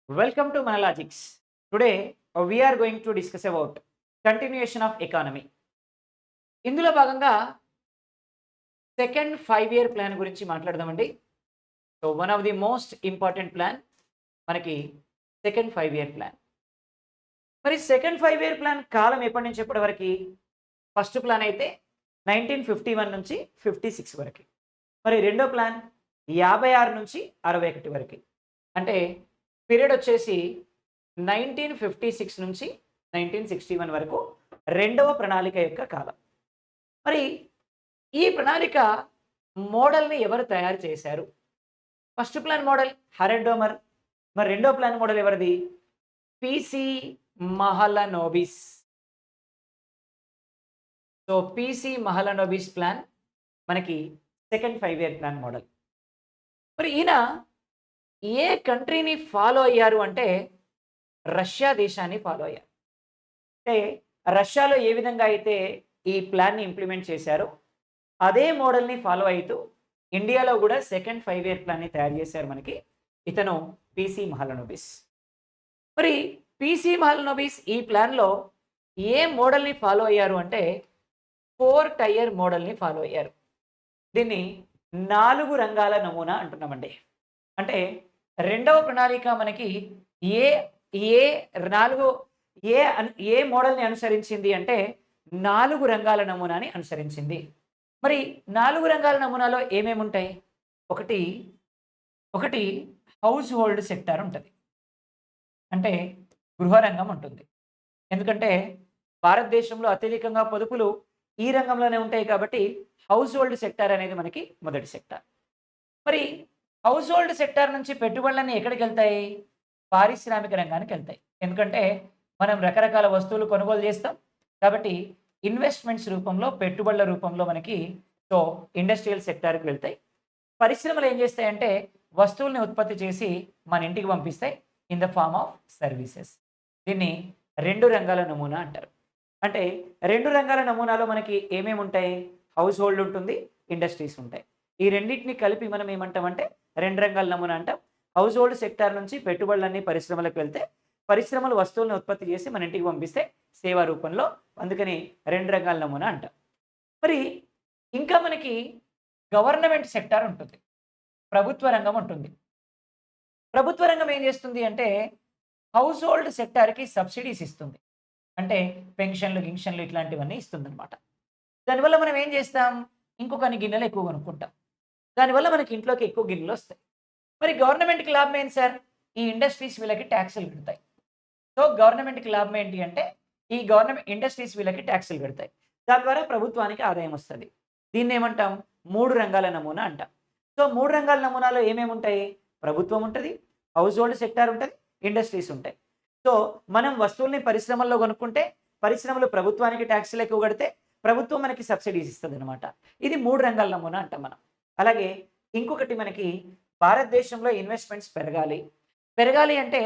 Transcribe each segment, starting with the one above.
Welcome to Manalogics. Today we are going to discuss about continuation of economy. ఇందులో భాగంగా second 5 year plan గురించి మాట్లాడదామండి. So one of the most important plan మనకి second 5 year plan. మరి second 5 year plan కాలం ఎప్పటి నుంచి ఎప్పటి వరకి? ఫస్ట్ ప్లాన్ అయితే 1951 నుంచి 56 వరకి. మరి రెండో ప్లాన్ 56 నుంచి 61 వరకి. అంటే పీరియడ్ వచ్చేసి 1956 నుంచి 1961 వరకు రెండవ ప్రణాళిక యొక్క కాలం. మరి ఈ ప్రణాళిక మోడల్ని ఎవరు తయారు చేశారు? First plan model Harrod Domar. మరి రెండో ప్లాన్ మోడల్ ఎవరిది? PC Mahalanobis. So PC Mahalanobis plan మనకి సెకండ్ 5 ఇయర్ ప్లాన్ మోడల్. మరి ఈయన ఏ కంట్రీని ఫాలో అయ్యారు అంటే రష్యా దేశాన్ని ఫాలో అయ్యారు. అంటే రష్యాలో ఏ విధంగా అయితే ఈ ప్లాన్ని ఇంప్లిమెంట్ చేశారో అదే మోడల్ని ఫాలో అవుతూ ఇండియాలో కూడా సెకండ్ 5 ఇయర్ ప్లాన్ని తయారు చేశారు మనకి ఇతను పిసి మహలనోబిస్. మరి పిసి మహలనోబిస్ ఈ ప్లాన్లో ఏ మోడల్ని ఫాలో అయ్యారు అంటే 4 టైర్ మోడల్ని ఫాలో అయ్యారు. దీన్ని 4 రంగాల నమూనా అంటున్నామండి. అంటే రెండవ ప్రణాళిక మనకి ఏ ఏ 4 ఏ మోడల్ని అనుసరించింది అంటే 4 రంగాల నమూనాని అనుసరించింది. మరి 4 రంగాల నమూనాలో ఏమేమి ఉంటాయి? ఒకటి ఒకటి హౌస్ హోల్డ్ సెక్టార్ ఉంటుంది. అంటే గృహరంగం ఉంటుంది. ఎందుకంటే భారతదేశంలో అత్యధికంగా పొదుపులు ఈ రంగంలోనే ఉంటాయి కాబట్టి హౌస్ హోల్డ్ సెక్టార్ అనేది మనకి మొదటి సెక్టార్. మరి హౌస్ హోల్డ్ సెక్టార్ నుంచి పెట్టుబడులన్నీ ఎక్కడికి వెళ్తాయి? పారిశ్రామిక రంగానికి వెళ్తాయి. ఎందుకంటే మనం రకరకాల వస్తువులు కొనుగోలు చేస్తాం కాబట్టి ఇన్వెస్ట్మెంట్స్ రూపంలో పెట్టుబడుల రూపంలో మనకి సో ఇండస్ట్రియల్ సెక్టార్కి వెళ్తాయి. పరిశ్రమలు ఏం చేస్తాయంటే వస్తువుల్ని ఉత్పత్తి చేసి మన ఇంటికి పంపిస్తాయి in the form of services. దీన్ని 2 రంగాల నమూనా అంటారు. అంటే 2 రంగాల నమూనాలో మనకి ఏమేమి ఉంటాయి? హౌస్ హోల్డ్ ఉంటుంది, ఇండస్ట్రీస్ ఉంటాయి. ఈ రెండింటిని కలిపి మనం ఏమంటామంటే 2 రంగాల నమూనా అంటాం. హౌస్ హోల్డ్ సెక్టార్ నుంచి పెట్టుబడులన్నీ పరిశ్రమలకు వెళ్తే పరిశ్రమలు వస్తువులను ఉత్పత్తి చేసి మన ఇంటికి పంపిస్తే సేవా రూపంలో, అందుకని 2 రంగాల నమూనా అంటాం. మరి ఇంకా మనకి గవర్నమెంట్ సెక్టార్ ఉంటుంది, ప్రభుత్వ రంగం ఉంటుంది. ప్రభుత్వ రంగం ఏం చేస్తుంది అంటే హౌస్ హోల్డ్ సెక్టార్కి సబ్సిడీస్ ఇస్తుంది. అంటే పెన్షన్లు గింక్షన్లు ఇట్లాంటివన్నీ ఇస్తుందన్నమాట. దానివల్ల మనం ఏం చేస్తాం? ఇంకొన్ని గిన్నెలు ఎక్కువ కొనుక్కుంటాం. దానివల్ల మనకి ఇంట్లోకి ఎక్కువ గిన్నెలు వస్తాయి. మరి గవర్నమెంట్‌కి లాభం ఏంటి సార్? ఈ ఇండస్ట్రీస్ వీళ్ళకి ట్యాక్సులు కడతాయి. సో గవర్నమెంట్‌కి లాభం ఏంటి అంటే ఈ గవర్నమెంట్ ఇండస్ట్రీస్ వీళ్ళకి ట్యాక్సులు కడతాయి. దాని ద్వారా ప్రభుత్వానికి ఆదాయం వస్తది. దీన్నేమంటాం? 3 రంగాల నమూనా అంటాం. సో 3 రంగాల నమూనాలో ఏమేమి ఉంటాయి? ప్రభుత్వం ఉంటది, హౌస్ హోల్డ్ సెక్టార్ ఉంటది, ఇండస్ట్రీస్ ఉంటాయి. సో మనం వస్తువుల్ని పరిశ్రమల్లో కొనుక్కుంటే పరిశ్రమలు ప్రభుత్వానికి ట్యాక్సులు ఎక్కువ కడితే ప్రభుత్వం మనకి సబ్సిడీస్ ఇస్తదనమాట. ఇది 3 రంగాల నమూనా అంటాం మనం. అలాగే ఇంకొకటి మనకి భారతదేశంలో ఇన్వెస్ట్మెంట్స్ పెరగాలి. పెరగాలి అంటే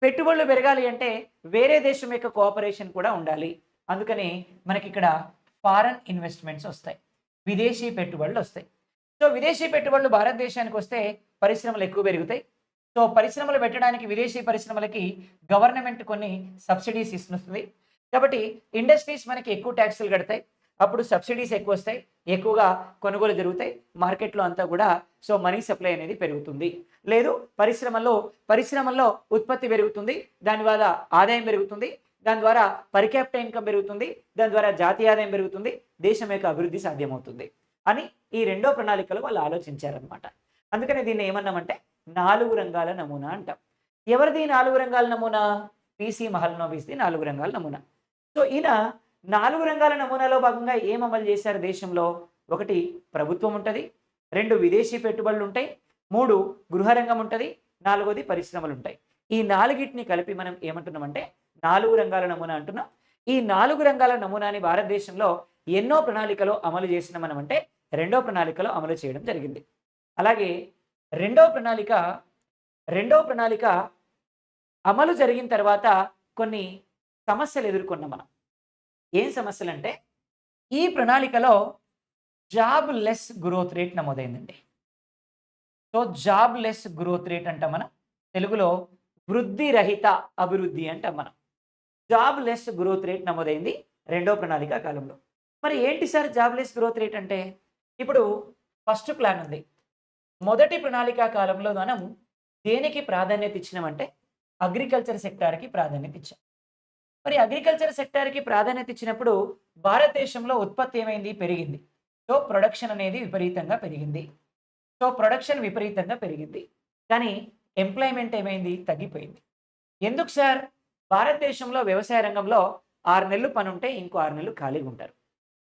పెట్టుబడులు పెరగాలి అంటే వేరే దేశం యొక్క కోఆపరేషన్ కూడా ఉండాలి. అందుకని మనకిక్కడ ఫారెన్ ఇన్వెస్ట్మెంట్స్ వస్తాయి. విదేశీ పెట్టుబడులు వస్తాయి. సో విదేశీ పెట్టుబడులు భారతదేశానికి వస్తే పరిశ్రమలు ఎక్కువ పెరుగుతాయి. సో పరిశ్రమలు పెట్టడానికి విదేశీ పరిశ్రమలకి గవర్నమెంట్ కొన్ని సబ్సిడీస్ ఇస్తుంది. కాబట్టి ఇండస్ట్రీస్ మనకి ఎక్కువ ట్యాక్సులు కడతాయి. అప్పుడు సబ్సిడీస్ ఎక్కువొస్తాయి. ఎక్కువగా కొనుగోలు జరుగుతాయి. మార్కెట్‌లో అంతా కూడా సో మనీ సప్లై అనేది పెరుగుతుంది. లేదు పరిశ్రమల్లో ఉత్పత్తి పెరుగుతుంది. దాని వల్ల ఆదాయం పెరుగుతుంది. దాని ద్వారా పర్ క్యాపిటా ఇన్‌కమ్ పెరుగుతుంది. దాని ద్వారా జాతీయ ఆదాయం పెరుగుతుంది. దేశం యొక్క అభివృద్ధి సాధ్యమవుతుంది అని ఈ రెండో ప్రణాళికలో వాళ్ళు ఆలోచించారనమాట. అందుకనే దీన్ని ఏమన్నామంటే 4 రంగాల నమూనా అంటాం. ఎవరిది 4 రంగాల నమూనా? పిసి మహలనోబిస్‌ది 4 రంగాల నమూనా. సో ఈయన 4 రంగాల నమూనాలో భాగంగా ఏం అమలు చేశారు దేశంలో? 1 ప్రభుత్వం ఉంటది, 2 విదేశీ పెట్టుబడులు ఉంటాయి, 3 గృహ రంగం ఉంటది, 4వది పరిశ్రమలు ఉంటాయి. ఈ 4గిటిని కలిపి మనం ఏమంటున్నామంటే 4 రంగాల నమూనా అంటున్నాం. ఈ 4 రంగాల నమూనాని భారతదేశంలో ఎన్నో ప్రణాళికలో అమలు చేసినాం మనమంటే రెండో ప్రణాళికలో అమలు చేయడం జరిగింది. అలాగే రెండవ ప్రణాళిక రెండవ ప్రణాళిక అమలు జరిగిన తర్వాత కొన్ని సమస్యలు ఎదుర్కొన్నాం మనం. ఏం సమస్యలంటే ఈ ప్రణాళికలో జాబ్ లెస్ గ్రోత్ రేట్ నమోదైందండి. So jobless growth rate అంటాం మనం. తెలుగులో వృద్ధి రహిత అభివృద్ధి అంటాం మనం. జాబ్‌లెస్ గ్రోత్ రేట్ నమోదైంది రెండో ప్రణాళిక కాలంలో. మరి ఏంటి సార్ జాబ్‌లెస్ గ్రోత్ రేట్ అంటే? ఇప్పుడు ఫస్ట్ ప్లాన్ ఉంది. మొదటి ప్రణాళికా కాలంలో మనం దేనికి ప్రాధాన్యత ఇచ్చినామంటే అగ్రికల్చర్ సెక్టార్‌కి ప్రాధాన్యత ఇచ్చాం. మరి అగ్రికల్చర్ సెక్టార్‌కి ప్రాధాన్యత ఇచ్చినప్పుడు భారతదేశంలో ఉత్పత్తి ఏమైంది? పెరిగింది. సో, ప్రొడక్షన్ అనేది విపరీతంగా పెరిగింది. ప్రొడక్షన్ విపరీతంగా పెరిగింది. కానీ ఎంప్లాయ్‌మెంట్ ఏమైంది? తగ్గిపోయింది. ఎందుకు సార్? భారతదేశంలో వ్యవసాయ రంగంలో 6 నెలలు పనుంటే ఇంకో 6 నెలలు ఖాళీగుంటారు.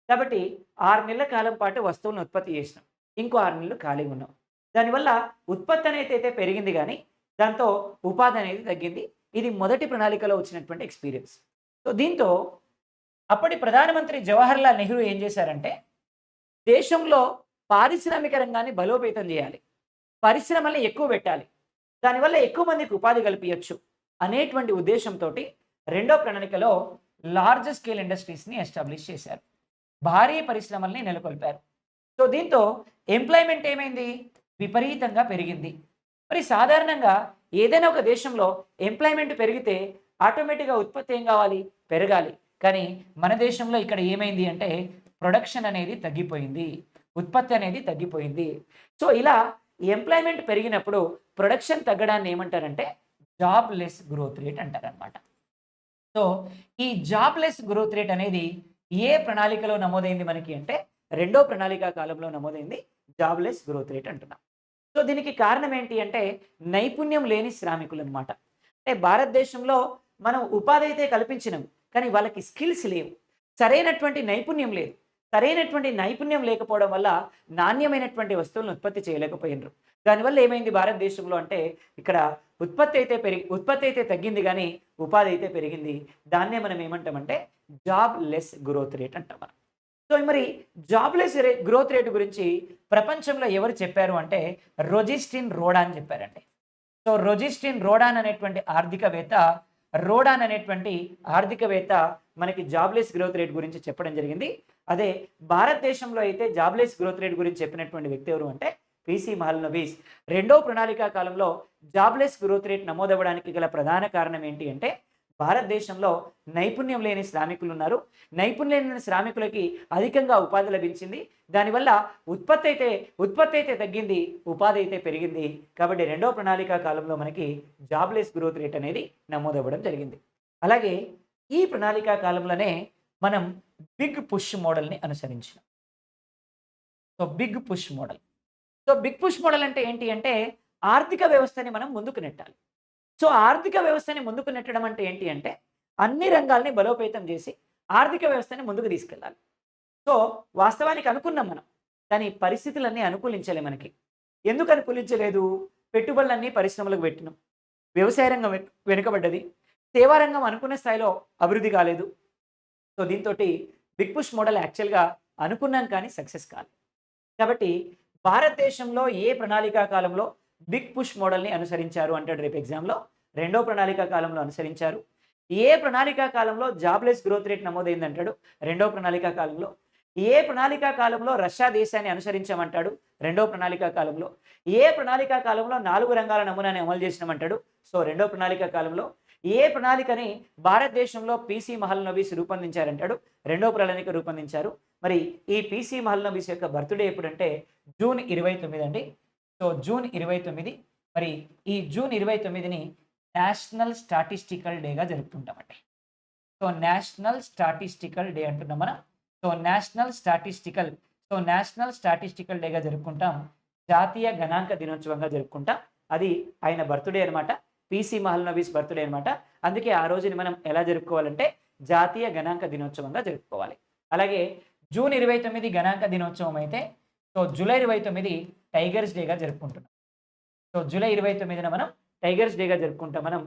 కాబట్టి 6 నెలల కాలం పాటు వస్తువులను ఉత్పత్తి చేసినాం. ఇంకో 6 నెలలు ఖాళీగున్నాం. దానివల్ల ఉత్పత్తి అనేదైతే పెరిగింది గానీ, దాంతో ఉపాధి అనేది తగ్గింది. ఇది మొదటి ప్రణాళికలో వచ్చినటువంటి ఎక్స్‌పీరియన్స్. దీంతో అప్పటి ప్రధానమంత్రి జవహర్‌లాల్ నెహ్రూ ఏం చేశారంటే, దేశంలో పారిశ్రామిక రంగాన్ని బలోపేతం చేయాలి. పరిశ్రమల్ని ఎక్కువ పెట్టాలి. దానివల్ల ఎక్కువ మందికి ఉపాధి కల్పియొచ్చు అనేటువంటి ఉద్దేశంతోటి రెండో ప్రణాళికలో లార్జ్ స్కేల్ ఇండస్ట్రీస్‌ని ఎస్టాబ్లిష్ చేశారు. భారీ పరిశ్రమల్ని నెలకొల్పారు. దీంతో ఎంప్లాయ్‌మెంట్ ఏమైంది? విపరీతంగా పెరిగింది. మరి సాధారణంగా ఏదైనా ఒక దేశంలో ఎంప్లాయ్‌మెంట్ పెరిగితే ఆటోమేటిక్‌గా ఉత్పత్తి ఏం కావాలి? పెరగాలి. కానీ మన దేశంలో ఇక్కడ ఏమైంది అంటే ప్రొడక్షన్ అనేది తగ్గిపోయింది. ఉత్పత్తి అనేది తగ్గిపోయింది. ఇలా ఎంప్లాయ్‌మెంట్ పెరిగినప్పుడు ప్రొడక్షన్ తగ్గడాన్ని ఏమంటారంటే జాబ్‌లెస్ గ్రోత్ రేట్ అంటారనమాట. సో, ఈ జాబ్‌లెస్ గ్రోత్ రేట్ అనేది ఏ ప్రణాళికలో నమోదైంది మనకి అంటే, రెండో ప్రణాళిక కాలంలో నమోదైంది జాబ్‌లెస్ గ్రోత్ రేట్ అంటున్నాం. దీనికి కారణం ఏంటి అంటే, నైపుణ్యం లేని శ్రామికులనమాట. అంటే భారతదేశంలో మనం ఉపాధి అయితే కల్పించినాం. కానీ వాళ్ళకి స్కిల్స్ లేవు. సరైనటువంటి నైపుణ్యం లేదు. సరైనటువంటి నైపుణ్యం లేకపోవడం వల్ల నాణ్యమైనటువంటి వస్తువులను ఉత్పత్తి చేయలేకపోయినరు. దానివల్ల ఏమైంది భారతదేశంలో అంటే, ఇక్కడ ఉత్పత్తి అయితే తగ్గింది గానీ, ఉపాధి అయితే పెరిగింది. దాన్నే మనం ఏమంటామంటే జాబ్‌లెస్ గ్రోత్ రేట్ అంటాం మనం. మరి జాబ్‌లెస్ గ్రోత్ రేట్ గురించి ప్రపంచంలో ఎవరు చెప్పారు అంటే రొజిస్టిన్ రోడా అని చెప్పారండి. రొజిస్టిన్ రోడాన్ అనేటువంటి ఆర్థికవేత్త మనకి జాబ్‌లెస్ గ్రోత్ రేట్ గురించి చెప్పడం జరిగింది. అదే భారతదేశంలో అయితే జాబ్‌లెస్ గ్రోత్ రేట్ గురించి చెప్పినటువంటి వ్యక్తి ఎవరు అంటే పీసీ మహలనోబిస్. రెండో ప్రణాళికా కాలంలో జాబ్‌లెస్ గ్రోత్ రేట్ నమోదవ్వడానికి గల ప్రధాన కారణం ఏంటి అంటే, భారతదేశంలో నైపుణ్యం లేని శ్రామికులున్నారు. నైపుణ్యం లేని శ్రామికులకి అధికంగా ఉపాధి లభించింది. దానివల్ల ఉత్పత్తి అయితే తగ్గింది, ఉపాధి అయితే పెరిగింది. కాబట్టి రెండో ప్రణాళికా కాలంలో మనకి జాబ్‌లెస్ గ్రోత్ రేట్ అనేది నమోదవ్వడం జరిగింది. అలాగే ఈ ప్రణాళికా కాలంలోనే మనం బిగ్ పుష్ మోడల్‌ని అనుసరించాం. Big push model. Big push model అంటే ఏంటి అంటే, ఆర్థిక వ్యవస్థని మనం ముందుకు నెట్టాలి. ఆర్థిక వ్యవస్థని ముందుకు నెట్టడం అంటే ఏంటి అంటే, అన్ని రంగాల్ని బలోపేతం చేసి ఆర్థిక వ్యవస్థని ముందుకు తీసుకెళ్ళాలి. వాస్తవానికి అనుకున్నాం మనం. కానీ పరిస్థితులన్నీ అనుకూలించలే మనకి. ఎందుకు అనుకూలించలేదు? పెట్టుబడులన్నీ పరిశ్రమలకు పెట్టినాం. వ్యవసాయ రంగం వెనుకబడ్డది. సేవా రంగం అనుకున్న స్థాయిలో అభివృద్ధి కాలేదు. దీంతోటి బిగ్ పుష్ మోడల్ యాక్చువల్‌గా అనుకున్నాం కానీ సక్సెస్ కాలేదు. కాబట్టి భారతదేశంలో ఏ ప్రణాళికా కాలంలో బిగ్ పుష్ మోడల్‌ని అనుసరించారు అంటాడు రేపు ఎగ్జామ్‌లో. రెండో ప్రణాళికా కాలంలో అనుసరించారు. ఏ ప్రణాళికా కాలంలో జాబ్‌లెస్ గ్రోత్ రేట్ నమోదైందంటాడు? రెండో ప్రణాళికా కాలంలో. ఏ ప్రణాళికా కాలంలో రష్యా దేశాన్ని అనుసరించామంటాడు? రెండో ప్రణాళికా కాలంలో. ఏ ప్రణాళికా కాలంలో 4 రంగాల నమూనాని అమలు చేసినామంటాడు? రెండో ప్రణాళికా కాలంలో. ఏ ప్రణాళికని భారతదేశంలో పీసీ మహలనోబిస్ రూపొందించారంటాడు? రెండో ప్రణాళిక రూపొందించారు. మరి ఈ పీసీ మహలనోబిస్ యొక్క బర్త్‌డే ఎప్పుడంటే జూన్ 29 అండి. జూన్ 29. మరి ఈ జూన్ 29ని నేషనల్ స్టాటిస్టికల్ డేగా జరుపుకుంటామండి. నేషనల్ స్టాటిస్టికల్ డే అంటున్నాం మనం. నేషనల్ స్టాటిస్టికల్ డేగా జరుపుకుంటాం. జాతీయ గణాంక దినోత్సవంగా జరుపుకుంటాం. అది ఆయన బర్త్‌డే అనమాట. పీసీ మహలనోబిస్ బర్త్‌డే అనమాట. అందుకే ఆ రోజుని మనం ఎలా జరుపుకోవాలంటే జాతీయ గణాంక దినోత్సవంగా జరుపుకోవాలి. అలాగే జూన్ 29 గణాంక దినోత్సవం అయితే జూలై 29 టైగర్స్ డేగా జరుపుకుంటున్నాం. జూలై 29న మనం టైగర్స్ డేగా జరుపుకుంటాం మనం.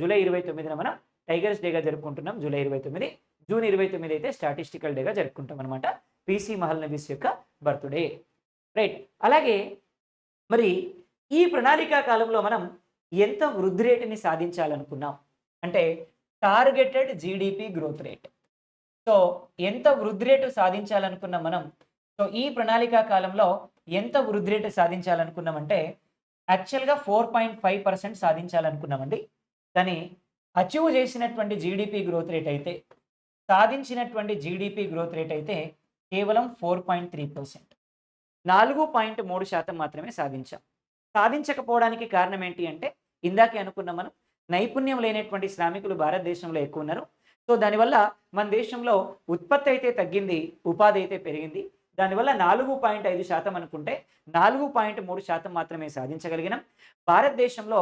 జూలై 29న మనం టైగర్స్ డేగా జరుపుకుంటున్నాం. జూలై 29. జూన్ 29 అయితే స్టాటిస్టికల్ డేగా జరుపుకుంటాం అనమాట. పీసీ మహలనోబిస్ యొక్క బర్త్‌డే. రైట్. అలాగే మరి ఈ ప్రణాళికా కాలంలో మనం ఎంత వృద్ధి రేటుని సాధించాలనుకున్నాం అంటే టార్గెటెడ్ జీడీపీ గ్రోత్ రేట్. ఎంత వృద్ధి రేటు సాధించాలనుకున్నాం మనం? ఈ ప్రణాళికా కాలంలో ఎంత వృద్ధి రేటు సాధించాలనుకున్నామంటే యాక్చువల్‌గా 4.5% సాధించాలనుకున్నామండి. కానీ అచీవ్ చేసినటువంటి జీడిపి గ్రోత్ రేట్ అయితే, సాధించినటువంటి జీడిపి గ్రోత్ రేట్ అయితే కేవలం 4.3%. 4.3% మాత్రమే సాధించాం. సాధించకపోవడానికి కారణం ఏంటి అంటే, ఇందాకే అనుకున్నాం మనం, నైపుణ్యం లేనటువంటి శ్రామికులు భారతదేశంలో ఎక్కువ ఉన్నారు. సో, దానివల్ల మన దేశంలో ఉత్పత్తి అయితే తగ్గింది, ఉపాధి అయితే పెరిగింది. దానివల్ల 4.5% అనుకుంటే 4.3% మాత్రమే సాధించగలిగినాం. భారతదేశంలో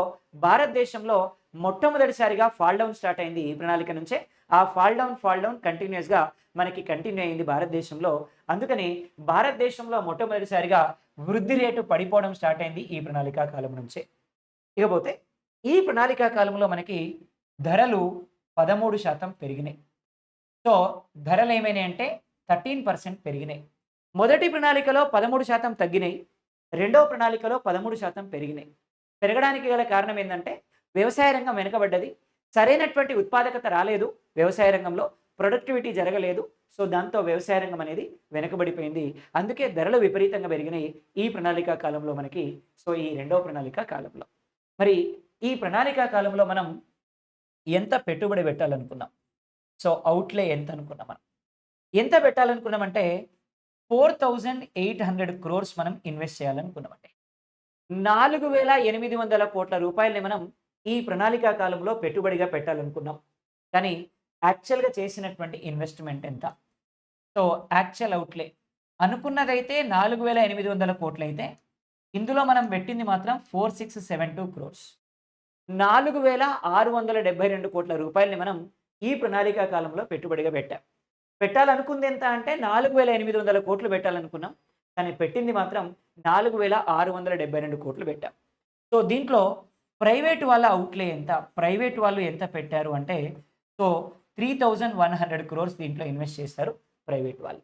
మొట్టమొదటిసారిగా ఫాల్ డౌన్ స్టార్ట్ అయింది ఈ ప్రణాళిక నుంచే. ఆ ఫాల్ డౌన్ కంటిన్యూయస్‌గా మనకి కంటిన్యూ అయింది భారతదేశంలో. అందుకని భారతదేశంలో మొట్టమొదటిసారిగా వృద్ధి రేటు పడిపోవడం స్టార్ట్ అయింది ఈ ప్రణాళికా కాలం నుంచే. ఇకపోతే ఈ ప్రణాళికా కాలంలో మనకి ధరలు 13% పెరిగినాయి. సో, ధరలేమైనాయంటే 13% పెరిగినాయి. మొదటి ప్రణాళికలో 13% తగ్గినాయి. రెండో ప్రణాళికలో 13% పెరిగినాయి. పెరగడానికి గల కారణం ఏందంటే, వ్యవసాయ రంగం వెనకబడ్డది. సరైనటువంటి ఉత్పాదకత రాలేదు వ్యవసాయ రంగంలో. ప్రొడక్టివిటీ జరగలేదు. సో, దాంతో వ్యవసాయ రంగం అనేది వెనకబడిపోయింది. అందుకే ధరలు విపరీతంగా పెరిగినాయి ఈ ప్రణాళికా కాలంలో మనకి. సో, ఈ రెండో ప్రణాళికా కాలంలో. మరి ఈ ప్రణాళికా కాలంలో మనం ఎంత పెట్టుబడి పెట్టాలనుకున్నాం? సో, ఔట్‌లే ఎంత అనుకున్నాం మనం? ఎంత పెట్టాలనుకున్నామంటే 4,800 క్రోర్స్ మనం ఇన్వెస్ట్ చేయాలనుకున్నామండి. 4,800 కోట్ల మనం ఈ ప్రణాళికా కాలంలో పెట్టుబడిగా పెట్టాలనుకున్నాం. కానీ యాక్చువల్‌గా చేసినటువంటి ఇన్వెస్ట్‌మెంట్ ఎంత? సో, యాక్చువల్ ఔట్‌లే అనుకున్నదైతే 4,800 కోట్లయితే, ఇందులో మనం పెట్టింది మాత్రం 4,672 క్రోర్స్. 4,672 కోట్ల రూపాయలని మనం ఈ ప్రణాళికా కాలంలో పెట్టుబడిగా పెట్టాం. పెట్టాలనుకుంది ఎంత అంటే 4,800 కోట్లు పెట్టాలనుకున్నాం. కానీ పెట్టింది మాత్రం 4,672 కోట్లు పెట్టాం. సో, దీంట్లో ప్రైవేట్ వాళ్ళ ఔట్‌లే ఎంత? ప్రైవేట్ వాళ్ళు ఎంత పెట్టారు అంటే, సో, 3,100 క్రోర్స్ దీంట్లో ఇన్వెస్ట్ చేశారు ప్రైవేట్ వాళ్ళు.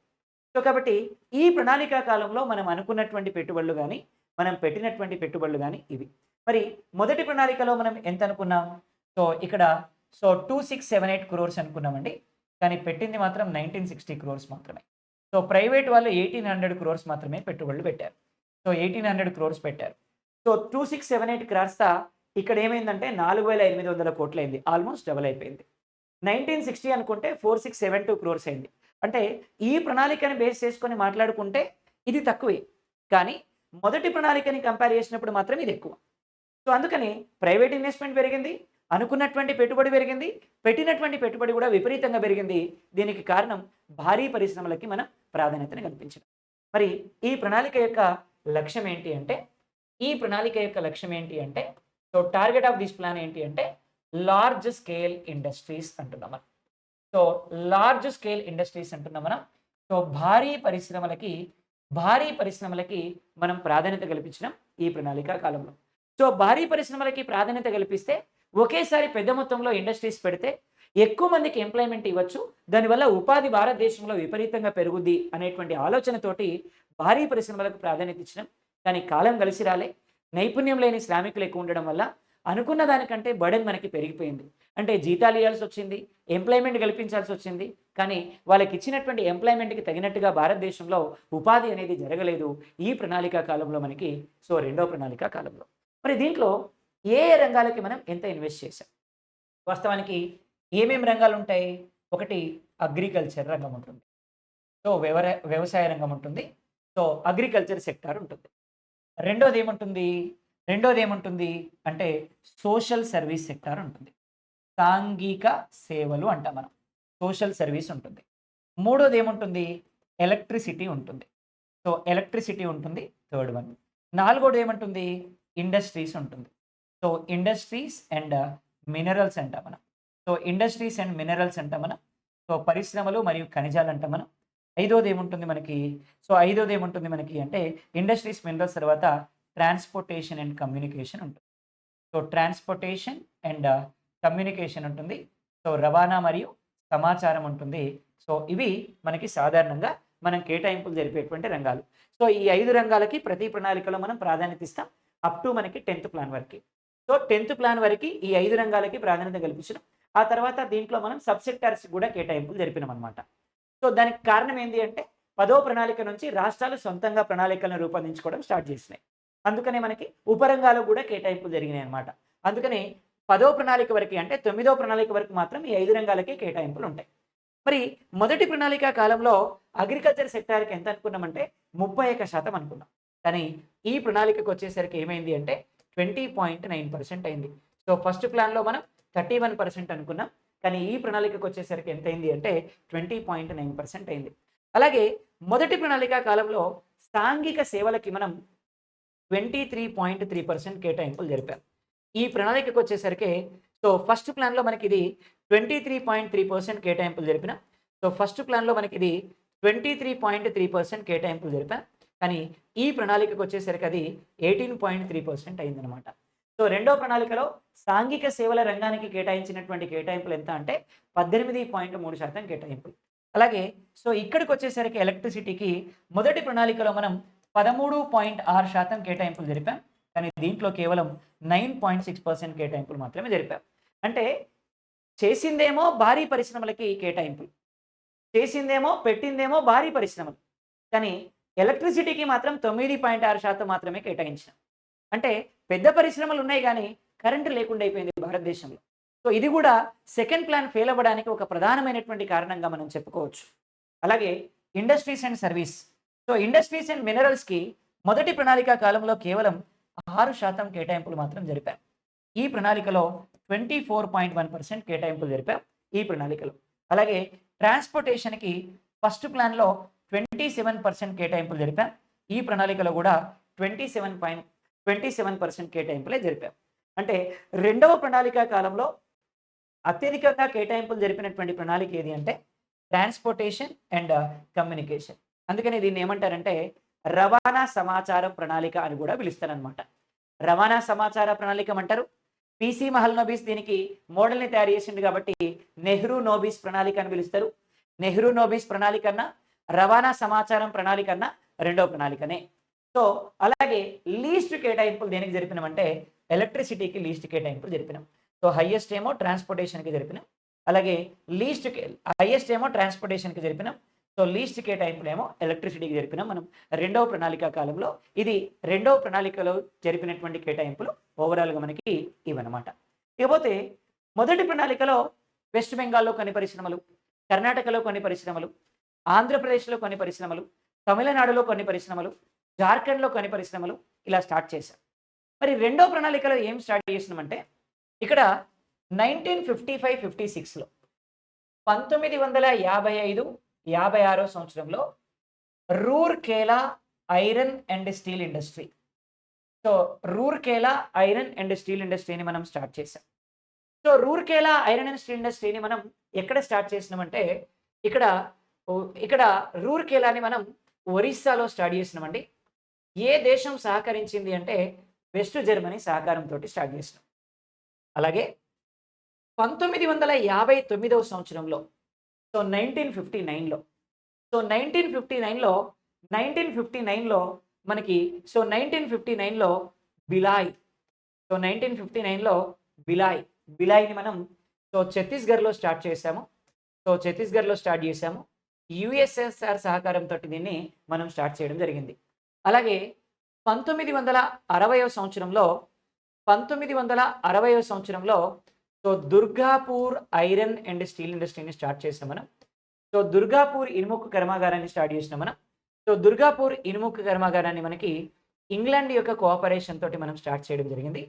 సో, కాబట్టి ఈ ప్రణాళికా కాలంలో మనం అనుకున్నటువంటి పెట్టుబడులు గాని, మనం పెట్టినటువంటి పెట్టుబడులు గాని ఇవి. మరి మొదటి ప్రణాళికలో మనం ఎంత అనుకున్నాం? సో, ఇక్కడ 2678 క్రోర్స్ అనుకున్నామండి. కానీ పెట్టింది మాత్రం 1960 క్రోర్స్ మాత్రమే. సో, ప్రైవేట్ వాళ్ళు 1800 క్రోర్స్ మాత్రమే పెట్టుబడులు పెట్టారు. సో, 1800 క్రోర్స్ పెట్టారు. సో, 2678 కాస్త ఇక్కడ ఏమైందంటే 4,800 కోట్లయింది. ఆల్మోస్ట్ డబుల్ అయిపోయింది. 1960 అనుకుంటే 4672 క్రోర్స్ అయింది. అంటే ఈ ప్రణాళికని బేస్ చేసుకొని మాట్లాడుకుంటే ఇది తక్కువే. కానీ మొదటి ప్రణాళికని కంపేర్ చేసినప్పుడు మాత్రం ఇది ఎక్కువ. సో, అందుకని ప్రైవేట్ ఇన్వెస్ట్‌మెంట్ పెరిగింది. అనుకున్నటువంటి పెట్టుబడి పెరిగింది. పెట్టినటువంటి పెట్టుబడి కూడా విపరీతంగా పెరిగింది. దీనికి కారణం భారీ పరిశ్రమలకి మనం ప్రాధాన్యతను కల్పించడం. మరి ఈ ప్రణాళిక యొక్క లక్ష్యం ఏంటి అంటే, so, target of this plan ఏంటి అంటే లార్జ్ స్కేల్ ఇండస్ట్రీస్ అంటున్నాం మనం. సో, లార్జ్ స్కేల్ ఇండస్ట్రీస్ అంటున్నాం మనం. సో, భారీ పరిశ్రమలకి మనం ప్రాధాన్యత కల్పించడం ఈ ప్రణాళికా కాలంలో. సో, భారీ పరిశ్రమలకి ప్రాధాన్యత కల్పిస్తే ఒకేసారి పెద్ద మొత్తంలో ఇండస్ట్రీస్ పెడితే ఎక్కువ మందికి ఎంప్లాయ్‌మెంట్ ఇవ్వచ్చు. దానివల్ల ఉపాధి భారతదేశంలో విపరీతంగా పెరుగుద్ది అనేటువంటి ఆలోచనతోటి భారీ పరిశ్రమలకు ప్రాధాన్యత ఇచ్చినాం. కానీ కాలం కలిసి రాలే. నైపుణ్యం లేని శ్రామికులు ఎక్కువ ఉండడం వల్ల అనుకున్న దానికంటే బర్డెన్ మనకి పెరిగిపోయింది. అంటే జీతాలు ఇయ్యాల్సొచ్చింది, ఎంప్లాయ్‌మెంట్ కల్పించాల్సొచ్చింది. కానీ వాళ్ళకి ఇచ్చినటువంటి ఎంప్లాయ్‌మెంట్‌కి తగినట్టుగా భారతదేశంలో ఉపాధి అనేది జరగలేదు ఈ ప్రణాళికా కాలంలో మనకి. సో, రెండో ప్రణాళికా కాలంలో. మరి దీంట్లో ఏ ఏ రంగాలకి మనం ఎంత ఇన్వెస్ట్ చేశాం? వాస్తవానికి ఏమేం రంగాలుంటాయి? ఒకటి అగ్రికల్చర్ రంగం ఉంటుంది. సో, వ్యవసాయ రంగం ఉంటుంది. సో, అగ్రికల్చర్ సెక్టార్ ఉంటుంది. రెండోదేముంటుంది? రెండోదేముంటుంది అంటే సోషల్ సర్వీస్ సెక్టార్ ఉంటుంది. సాంఘిక సేవలు అంటాం మనం. సోషల్ సర్వీస్ ఉంటుంది. మూడోదేముంటుంది? ఎలక్ట్రిసిటీ ఉంటుంది. సో, ఎలక్ట్రిసిటీ ఉంటుంది థర్డ్ వన్. నాలుగోదేముంటుంది? ఇండస్ట్రీస్ ఉంటుంది. సో, ఇండస్ట్రీస్ అండ్ మినరల్స్ అంటాం మనం. సో, ఇండస్ట్రీస్ అండ్ మినరల్స్ అంటాం మనం. సో, పరిశ్రమలు మరియు ఖనిజాలు అంటాం మనం. ఐదోదేముంటుంది మనకి? సో, ఐదోదేముంటుంది మనకి అంటే ఇండస్ట్రీస్, మినరల్స్ తర్వాత ట్రాన్స్‌పోర్టేషన్ అండ్ కమ్యూనికేషన్ ఉంటుంది. సో, ట్రాన్స్‌పోర్టేషన్ అండ్ కమ్యూనికేషన్ ఉంటుంది. సో, రవాణా మరియు సమాచారం ఉంటుంది. సో, ఇవి మనకి సాధారణంగా మనం కేటాయింపులు జరిపేటువంటి రంగాలు. సో, ఈ 5 రంగాలకి ప్రతి ప్రణాళికలో మనం ప్రాధాన్యత ఇస్తాం. అప్ టు మనకి 10థ్ ప్లాన్ వరకి. సో, 10థ్ ప్లాన్ వరకి ఈ 5 రంగాలకి ప్రాధాన్యత కల్పించడం. ఆ తర్వాత దీంట్లో మనం సబ్ సెక్టార్స్‌కి కూడా కేటాయింపులు జరిపినామనమాట. సో, దానికి కారణం ఏంది అంటే 10వ ప్రణాళిక నుంచి రాష్ట్రాలు సొంతంగా ప్రణాళికలను రూపొందించుకోవడం స్టార్ట్ చేసినాయి. అందుకనే మనకి ఉపరంగాలకు కూడా కేటాయింపులు జరిగినాయన్నమాట. అందుకని 10వ ప్రణాళిక వరకే అంటే 9వ ప్రణాళిక వరకు మాత్రం ఈ 5 రంగాలకే కేటాయింపులు ఉంటాయి. మరి మొదటి ప్రణాళిక కాలంలో అగ్రికల్చర్ సెక్టార్‌కి ఎంత అనుకున్నామంటే 31% అనుకున్నాం. కానీ ఈ ప్రణాళికకు వచ్చేసరికి ఏమైంది అంటే 20.9% అయింది. సో ఫస్ట్ ప్లాన్‌లో మనం 31% అనుకున్నాం. కానీ ఈ ప్రణాళికకు వచ్చేసరికి ఎంత అయింది అంటే 20.9% అయింది. అలాగే మొదటి ప్రణాళిక కాలంలో సాంఘిక సేవలకి మనం 23.3% కేటాయింపులు జరిపాం. ఈ ప్రణాళికకు వచ్చేసరికి సో ఫస్ట్ ప్లాన్‌లో మనకిది 23.3% కేటాయింపులు జరిపినాం. సో ఫస్ట్ ప్లాన్‌లో మనకిది 23.3% కేటాయింపులు జరిపాం. కానీ ఈ ప్రణాళికకు వచ్చేసరికి అది 18.3% అయిందనమాట. సో రెండో ప్రణాళికలో సాంఘిక సేవల రంగానికి కేటాయించినటువంటి కేటాయింపులు ఎంత అంటే 18.3% కేటాయింపులు. అలాగే సో ఇక్కడికొచ్చేసరికి ఎలక్ట్రిసిటీకి మొదటి ప్రణాళికలో మనం 13.6% కేటాయింపులు జరిపాం. కానీ దీంట్లో కేవలం 9.6% కేటాయింపులు మాత్రమే జరిపాం. అంటే చేసిందేమో భారీ పరిశ్రమలకి కేటాయింపులు. చేసిందేమో పెట్టిందేమో భారీ పరిశ్రమలు. కానీ ఎలక్ట్రిసిటీకి మాత్రం 9.6% మాత్రమే కేటాయించాం. అంటే పెద్ద పరిశ్రమలు ఉన్నాయి గానీ కరెంట్ లేకుండా అయిపోయింది భారతదేశంలో. సో ఇది కూడా సెకండ్ ప్లాన్ ఫెయిల్ అవ్వడానికి ఒక ప్రధానమైనటువంటి కారణంగా మనం చెప్పుకోవచ్చు. అలాగే industries and service. So industries and మినరల్స్‌కి మొదటి ప్రణాళిక కాలంలో కేవలం 6% కేటాయింపులు మాత్రం జరిపాం. ఈ ప్రణాళికలో 24.1% కేటాయింపులు జరిపాం ఈ ప్రణాళికలో. అలాగే ట్రాన్స్‌పోర్టేషన్‌కి ఫస్ట్ ప్లాన్‌లో 27% కేటాయింపులు జరిపాం. ఈ ప్రణాళికలో కూడా 27% కేటాయింపులే జరిపాం. అంటే రెండవ ప్రణాళిక కాలంలో అత్యధికంగా కేటాయింపులు జరిపినటువంటి ప్రణాళిక ఏది అంటే ట్రాన్స్‌పోర్టేషన్ అండ్ కమ్యూనికేషన్. అందుకని దీన్ని ఏమంటారంటే రవాణా సమాచార ప్రణాళిక అని కూడా పిలుస్తారనమాట. రవాణా సమాచార ప్రణాళిక అంటారు. పీసీ మహల్నోబిస్ దీనికి మోడల్‌ని తయారు చేసిండు కాబట్టి నెహ్రూ నోబిస్ ప్రణాళిక అని పిలుస్తారు. నెహ్రూ నోబిస్ ప్రణాళిక అన్నా, రవాణా సమాచారం ప్రణాళిక అన్నా రెండో ప్రణాళికనే. సో అలాగే లీస్ట్ కేటాయింపులు దేనికి జరిపినామంటే ఎలక్ట్రిసిటీకి లీస్ట్ కేటాయింపులు జరిపినాం. సో హైయెస్ట్ ఏమో ట్రాన్స్‌పోర్టేషన్‌కి జరిపినాం. అలాగే హైయెస్ట్ ఏమో ట్రాన్స్‌పోర్టేషన్‌కి జరిపినాం. సో లీస్ట్ కేటాయింపులేమో ఎలక్ట్రిసిటీకి జరిపినాం మనం రెండవ ప్రణాళిక కాలంలో. ఇది రెండవ ప్రణాళికలో జరిపినటువంటి కేటాయింపులు ఓవరాల్‌గా మనకి ఇవన్నమాట. ఇకపోతే మొదటి ప్రణాళికలో వెస్ట్ బెంగాల్‌లో కొన్ని పరిశ్రమలు, కర్ణాటకలో కొన్ని పరిశ్రమలు, ఆంధ్రప్రదేశ్‌లో కొన్ని పరిశ్రమలు, తమిళనాడులో కొన్ని పరిశ్రమలు, జార్ఖండ్‌లో కొన్ని పరిశ్రమలు ఇలా స్టార్ట్ చేశాం. మరి రెండో ప్రణాళికలో ఏం స్టార్ట్ చేసినామంటే ఇక్కడ 1955-56లో 1955-56 సంవత్సరంలో Rourkela iron and steel industry. So Rourkela iron and steel ఇండస్ట్రీని మనం స్టార్ట్ చేసాం. So Rourkela iron and steel ఇండస్ట్రీని మనం ఎక్కడ స్టార్ట్ చేసినామంటే ఇక్కడ ఇక్కడ రూర్కేలాని మనం ఒరిస్సాలో స్టార్ట్ చేసినామండి. ఏ దేశం సహకరించింది అంటే వెస్ట్ జర్మనీ సహకారంతో స్టార్ట్ చేసినాం. అలాగే 1959వ సంవత్సరంలో సో 1959లో మనకి 1959లో బిలాయ్. సో 1959లో బిలాయ్‌ని మనం సో ఛత్తీస్‌గఢ్‌లో స్టార్ట్ చేసాము. సో ఛత్తీస్‌గఢ్‌లో స్టార్ట్ చేసాము. యూఎస్ఎస్ఆర్ సహకారంతో దీన్ని మనం స్టార్ట్ చేయడం జరిగింది. అలాగే 1960వ సంవత్సరంలో so Durgapur iron and steel ఇండస్ట్రీని స్టార్ట్ చేసాం మనం. సో దుర్గాపూర్ ఇనుముక్కు కర్మాగారాన్ని స్టార్ట్ చేసినాం మనం. సో దుర్గాపూర్ ఇనుముక్కు కర్మాగారాన్ని మనకి ఇంగ్లాండ్ యొక్క కోఆపరేషన్ తోటి మనం స్టార్ట్ చేయడం జరిగింది.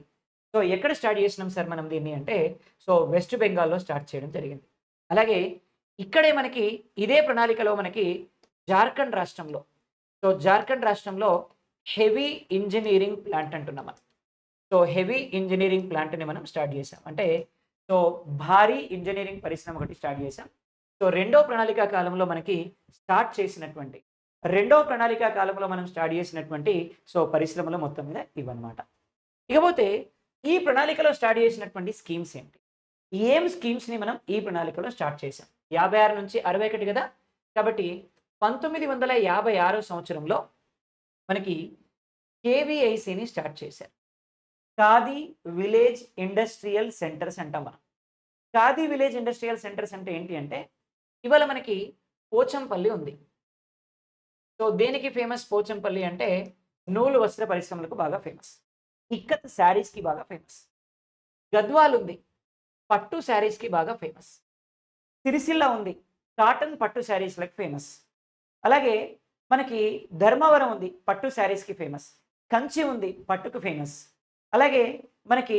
సో ఎక్కడ స్టార్ట్ చేసినాం సార్ మనం దీన్ని అంటే సో వెస్ట్ బెంగాల్‌లో స్టార్ట్ చేయడం జరిగింది. అలాగే ఇక్కడే మనకి ఇదే ప్రణాళికలో మనకి జార్ఖండ్ రాష్ట్రంలో హెవీ ఇంజినీరింగ్ ప్లాంట్ అంటున్నాం మనం. సో హెవీ ఇంజినీరింగ్ ప్లాంట్‌ని మనం స్టార్ట్ చేసాం. అంటే సో భారీ ఇంజినీరింగ్ పరిశ్రమ ఒకటి స్టార్ట్ చేసాం. సో రెండో ప్రణాళిక కాలంలో మనం స్టార్ట్ చేసినటువంటి సో పరిశ్రమలు మొత్తం మీద ఇవన్నమాట. ఇకపోతే ఈ ప్రణాళికలో స్టార్ట్ చేసినటువంటి స్కీమ్స్ ఏంటి? ఏం స్కీమ్స్‌ని మనం ఈ ప్రణాళికలో స్టార్ట్ చేసాం. 56 నుంచి 61 కదా! కాబట్టి 1956 సంవత్సరంలో మనకి కేవీఐసీని స్టార్ట్ చేశారు. ఖాదీ విలేజ్ ఇండస్ట్రియల్ సెంటర్స్ అంటాం మనం. ఖాదీ విలేజ్ ఇండస్ట్రియల్ సెంటర్స్ అంటే ఏంటి అంటే ఇవాళ మనకి పోచంపల్లి ఉంది. సో దేనికి ఫేమస్ పోచంపల్లి అంటే నూలు వస్త్ర పరిశ్రమలకు బాగా ఫేమస్. ఇక్కత్ శారీస్‌కి బాగా ఫేమస్. గద్వాల్ ఉంది, పట్టు శారీస్‌కి బాగా ఫేమస్. సిరిసిల్ల ఉంది, కాటన్ పట్టు శారీస్‌లకి ఫేమస్. అలాగే మనకి ధర్మవరం ఉంది, పట్టు శారీస్‌కి ఫేమస్. కంచి ఉంది, పట్టుకు ఫేమస్. అలాగే మనకి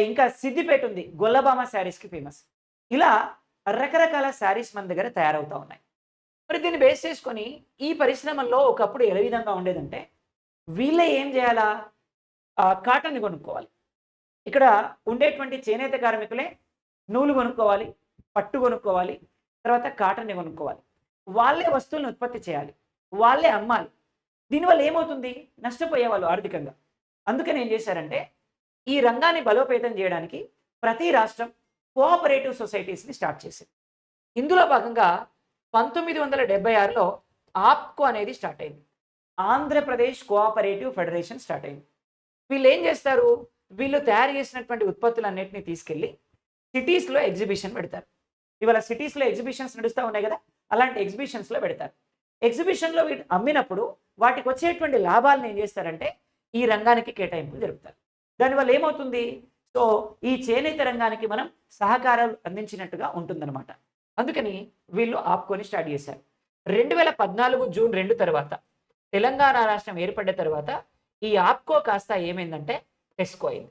ఇంకా సిద్దిపేట ఉంది, గొల్లభామ శారీస్‌కి ఫేమస్. ఇలా రకరకాల శారీస్ మన దగ్గర తయారవుతా ఉన్నాయి. మరి దీన్ని బేస్ చేసుకొని ఈ పరిశ్రమల్లో ఒకప్పుడు ఏ విధంగా ఉండేదంటే, వీళ్ళే ఏం జేయాలా? కాటన్‌ని కొనుక్కోవాలి. ఇక్కడ ఉండేటువంటి చేనేత కార్మికులే నూలు కొనుక్కోవాలి, పట్టు కొనుక్కోవాలి, తర్వాత కాటన్‌ని కొనుక్కోవాలి. వాళ్ళే వస్తువులను ఉత్పత్తి చేయాలి. వాళ్ళే అమ్మాలి. దీనివల్ల ఏమవుతుంది? నష్టపోయేవాళ్ళు ఆర్థికంగా. అందుకని ఏం చేశారంటే, ఈ రంగాన్ని బలోపేతం చేయడానికి ప్రతి రాష్ట్రం కోఆపరేటివ్ సొసైటీస్‌ని స్టార్ట్ చేసింది. ఇందులో భాగంగా 1976లో ఆప్కో అనేది స్టార్ట్ అయింది. ఆంధ్రప్రదేశ్ కోఆపరేటివ్ ఫెడరేషన్ స్టార్ట్ అయింది. వీళ్ళేం చేస్తారు? వీళ్ళు తయారు చేసినటువంటి ఉత్పత్తులన్నిటిని తీసుకెళ్ళి సిటీస్‌లో ఎగ్జిబిషన్ పెడతారు. ఇవాళ సిటీస్‌లో ఎగ్జిబిషన్స్ నడుస్తా ఉన్నాయి గదా! అలాంటి ఎగ్జిబిషన్స్‌లో పెడతారు. ఎగ్జిబిషన్‌లో వీటిని అమ్మినప్పుడు వాటికొచ్చేటువంటి లాభాలను ఏం చేస్తారంటే, ఈ రంగానికి కేటాయింపులు జరుపుతారు. దానివల్ల ఏమవుతుంది? సో, ఈ చేనేత రంగానికి మనం సహకారాలు అందించినట్టుగా ఉంటుందన్నమాట. అందుకని వీళ్ళు ఆప్కోని స్టార్ట్ చేశారు. 2014 జూన్ 2 తర్వాత తెలంగాణ రాష్ట్రం ఏర్పడ్డ తర్వాత ఈ ఆప్కో కాస్త ఏమైందంటే టెస్కో అయింది.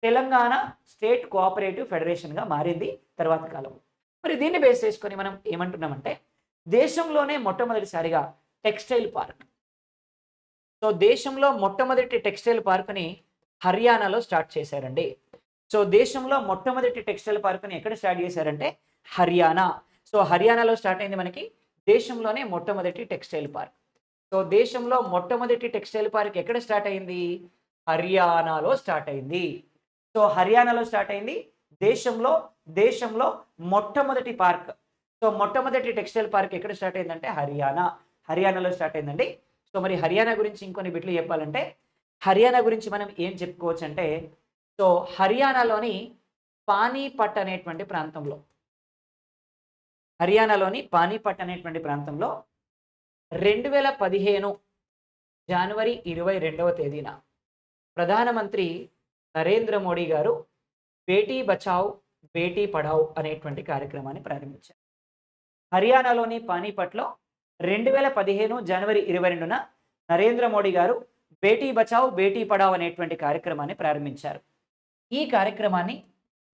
తెలంగాణ స్టేట్ కోఆపరేటివ్ ఫెడరేషన్‌గా మారింది తర్వాత కాలంలో. మరి దీన్ని బేస్ చేసుకొని మనం ఏమంటున్నామంటే, దేశంలోనే మొట్టమొదటిసారిగా టెక్స్‌టైల్ పార్క్. సో, దేశంలో మొట్టమొదటి టెక్స్‌టైల్ పార్క్‌ని హర్యానాలో స్టార్ట్ చేశారండి. సో, దేశంలో మొట్టమొదటి టెక్స్‌టైల్ పార్క్‌ని ఎక్కడ స్టార్ట్ చేశారంటే హర్యానా. సో, హర్యానాలో స్టార్ట్ అయింది మనకి దేశంలోనే మొట్టమొదటి టెక్స్‌టైల్ పార్క్. సో, దేశంలో మొట్టమొదటి టెక్స్‌టైల్ పార్క్ ఎక్కడ స్టార్ట్ అయింది? హర్యానాలో స్టార్ట్ అయింది. సో, హర్యానాలో స్టార్ట్ అయింది. దేశంలో దేశంలో మొట్టమొదటి పార్క్. సో, మొట్టమొదటి టెక్స్‌టైల్ పార్క్ ఎక్కడ స్టార్ట్ అయిందంటే హర్యానా. హర్యానాలో స్టార్ట్ అయిందండి. సో, మరి హర్యానా గురించి ఇంకొన్ని బిట్లు చెప్పాలంటే, హర్యానా గురించి మనం ఏం చెప్పుకోవచ్చంటే, సో, హర్యానాలోని పానీపట్ అనేటువంటి ప్రాంతంలో, హర్యానాలోని పానీపట్ అనేటువంటి ప్రాంతంలో 2015 జనవరి 22వ తేదీన ప్రధానమంత్రి నరేంద్ర మోడీ గారు బేటీ బచావ్, బేటీ పఢావ్ అనేటువంటి కార్యక్రమాన్ని ప్రారంభించారు. హర్యానాలోని పానీపట్‌లో 2015 జనవరి 22న నరేంద్ర మోడీ గారు బేటీ బచావ్, బేటీ పఢావ్ అనేటువంటి కార్యక్రమాన్ని ప్రారంభించారు. ఈ కార్యక్రమాన్ని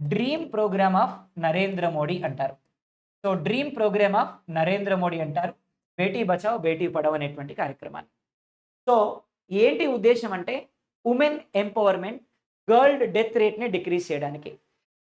dream program of Narendra Modi అంటారు. So, dream program of Narendra Modi అంటారు బేటీ బచావ్, బేటీ పఢావ్ అనేటువంటి కార్యక్రమాన్ని. సో, ఏంటి ఉద్దేశ్యం అంటే ఉమెన్ ఎంపవర్‌మెంట్, గర్ల్ డెత్ రేట్‌ని డిక్రీజ్ చేయడానికి.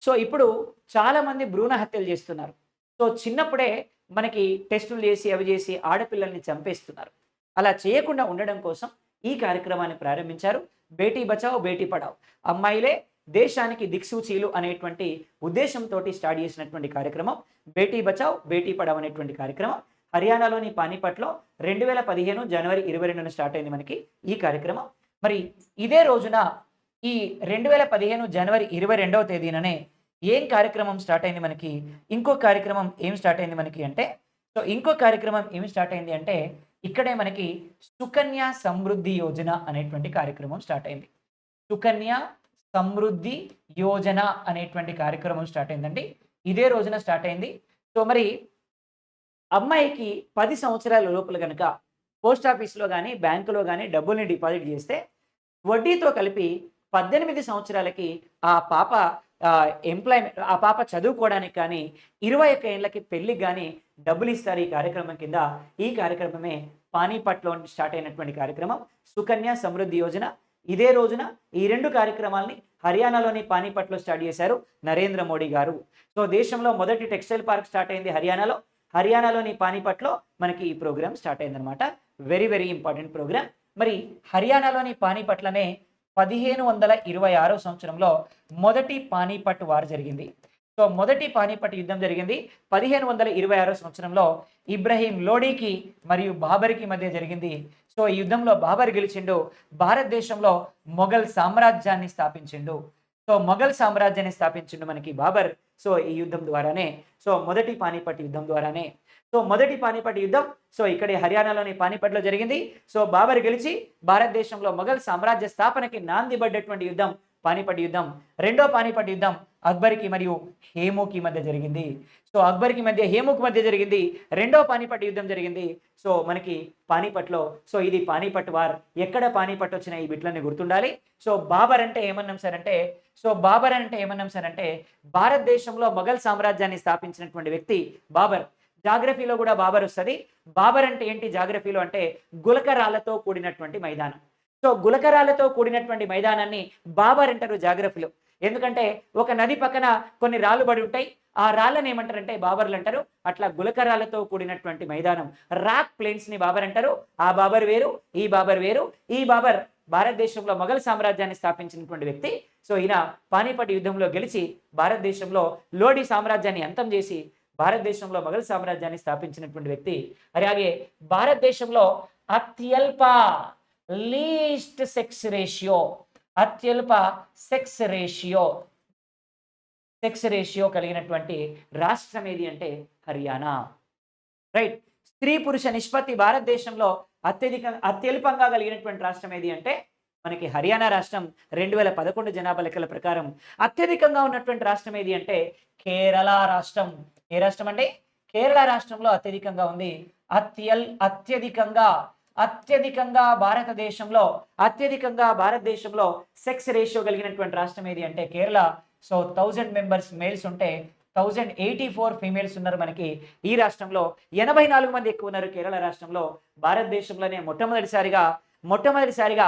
సో, ఇప్పుడు చాలామంది భ్రూణ హత్యలు చేస్తున్నారు. సో, చిన్నప్పుడే మనకి టెస్టులు చేసి, అవి చేసి ఆడపిల్లల్ని చంపేస్తున్నారు. అలా చేయకుండా ఉండడం కోసం ఈ కార్యక్రమాన్ని ప్రారంభించారు. బేటీ బచావ్, బేటీ పఢావ్. అమ్మాయిలే దేశానికి దిక్సూచీలు అనేటువంటి ఉద్దేశంతోటి స్టార్ట్ చేసినటువంటి కార్యక్రమం బేటీ బచావ్, బేటీ పఢావ్ అనేటువంటి కార్యక్రమం. హర్యానాలోని పానీపట్‌లో 2015 జనవరి 22న స్టార్ట్ అయింది మనకి ఈ కార్యక్రమం. మరి ఇదే రోజున ఈ 2015 జనవరి 22వ తేదీననే ఏం కార్యక్రమం స్టార్ట్ అయింది మనకి? ఇంకో కార్యక్రమం ఏం స్టార్ట్ అయింది మనకి అంటే, సో, ఇంకో కార్యక్రమం ఏమి స్టార్ట్ అయింది అంటే, ఇక్కడే మనకి సుకన్య సమృద్ధి యోజన అనేటువంటి కార్యక్రమం స్టార్ట్ అయింది. సుకన్య సమృద్ధి యోజన అనేటువంటి కార్యక్రమం స్టార్ట్ అయిందండి. ఇదే రోజున స్టార్ట్ అయింది. సో, మరి అమ్మాయికి 10 సంవత్సరాల లోపల గనక పోస్ట్ ఆఫీస్‌లో గాని, బ్యాంకులో గాని డబ్బుల్ని డిపాజిట్ చేస్తే వడ్డీతో కలిపి 18 సంవత్సరాలకి ఆ పాప ఆ పాప చదువుకోవడానికి కానీ, 21 ఏళ్ళకి పెళ్ళికి గాని డబ్బులిస్తారు ఈ కార్యక్రమం కింద. ఈ కార్యక్రమమే పానీపట్‌లో స్టార్ట్ అయినటువంటి కార్యక్రమం సుకన్య సమృద్ధి యోజన. ఇదే రోజున ఈ 2 కార్యక్రమాల్ని హర్యానాలోని పానీపట్‌లో స్టార్ట్ చేశారు నరేంద్ర మోడీ గారు. సో, దేశంలో మొదటి టెక్స్‌టైల్ పార్క్ స్టార్ట్ అయింది హర్యానాలో. హర్యానాలోని పానీపట్‌లో మనకి ఈ ప్రోగ్రామ్ స్టార్ట్ అయిందనమాట. Very, very important program. మరి హర్యానాలోని పానీపట్‌లోనే 1526 సంవత్సరంలో మొదటి పానీపట్ వార్ జరిగింది. సో, మొదటి పానీపట్ యుద్ధం జరిగింది 1526 సంవత్సరంలో ఇబ్రహీం లోడీకి మరియు బాబర్‌కి మధ్య జరిగింది. సో, ఈ యుద్ధంలో బాబర్ గెలిచిండు. భారతదేశంలో మొఘల్ సామ్రాజ్యాన్ని స్థాపించిండు. సో, మొఘల్ సామ్రాజ్యాన్ని స్థాపించిండు మనకి బాబర్. సో, ఈ యుద్ధం ద్వారానే. సో, మొదటి పానీపట్ యుద్ధం ద్వారానే. సో, మొదటి పానీపట్ యుద్ధం సో, ఇక్కడే హర్యానాలోని పానీపట్‌లో జరిగింది. సో, బాబర్ గెలిచి భారతదేశంలో మొఘల్ సామ్రాజ్య స్థాపనకి నాంది పడ్డటువంటి యుద్ధం పానిపట్ యుద్ధం. రెండో పానిపట్ యుద్ధం అక్బర్కి మరియు హేమూకి మధ్య జరిగింది. సో అక్బర్కి మధ్య హేమూకి మధ్య జరిగింది. రెండో పానిపట్ యుద్ధం జరిగింది. సో మనకి పానిపట్లో, సో ఇది పానిపట్ వార్. ఎక్కడ పానిపట్ వచ్చిన ఈ బిట్లన్నీ గుర్తుండాలి. సో బాబర్ అంటే ఏమన్నాం సార్ అంటే, భారతదేశంలో మొఘల్ సామ్రాజ్యాన్ని స్థాపించినటువంటి వ్యక్తి బాబర్. జాగ్రఫీలో కూడా బాబర్ వస్తుంది. బాబర్ అంటే ఏంటి జాగ్రఫీలో అంటే గులకరాలతో కూడినటువంటి మైదానం. సో గులకరాలతో కూడినటువంటి మైదానాన్ని బాబర్ అంటారు జాగ్రఫీలో. ఎందుకంటే ఒక నది పక్కన కొన్ని రాళ్ళు పడి ఉంటాయి, ఆ రాళ్ళని ఏమంటారంటే బాబర్లు అంటారు. అట్లా గులకరాలతో కూడినటువంటి మైదానం, రాక్ ప్లేన్స్ ని బాబర్ అంటారు. ఆ బాబర్ వేరు, ఈ బాబర్ వేరు. ఈ బాబర్ భారతదేశంలో మొఘల్ సామ్రాజ్యాన్ని స్థాపించినటువంటి వ్యక్తి. సో ఈయన పానిపట్ యుద్ధంలో గెలిచి భారతదేశంలో లోడి సామ్రాజ్యాన్ని అంతం చేసి భారతదేశంలో మొఘల్ సామ్రాజ్యాన్ని స్థాపించినటువంటి వ్యక్తి. అలాగే భారతదేశంలో అత్యల్ప లీస్ట్ సెక్స్ రేషియో, అత్యల్ప సెక్స్ రేషియో కలిగినటువంటి రాష్ట్రం ఏది అంటే హర్యానా. రైట్. స్త్రీ పురుష నిష్పత్తి భారతదేశంలో అత్యల్పంగా కలిగినటువంటి రాష్ట్రం ఏది అంటే మనకి హర్యానా రాష్ట్రం. 2011 జనాభా లెక్కల ప్రకారం అత్యధికంగా ఉన్నటువంటి రాష్ట్రం ఏది అంటే కేరళ రాష్ట్రం. ఏ రాష్ట్రం అంటే కేరళ రాష్ట్రంలో అత్యధికంగా ఉంది. అత్యధికంగా భారతదేశంలో సెక్స్ రేషియో కలిగినటువంటి రాష్ట్రం ఏది అంటే కేరళ. సో 1000 మెంబర్స్ మేల్స్ ఉంటే 1084 ఫీమేల్స్ ఉన్నారు మనకి ఈ రాష్ట్రంలో. 84 మంది ఎక్కువ ఉన్నారు కేరళ రాష్ట్రంలో. భారతదేశంలోనే మొట్టమొదటిసారిగా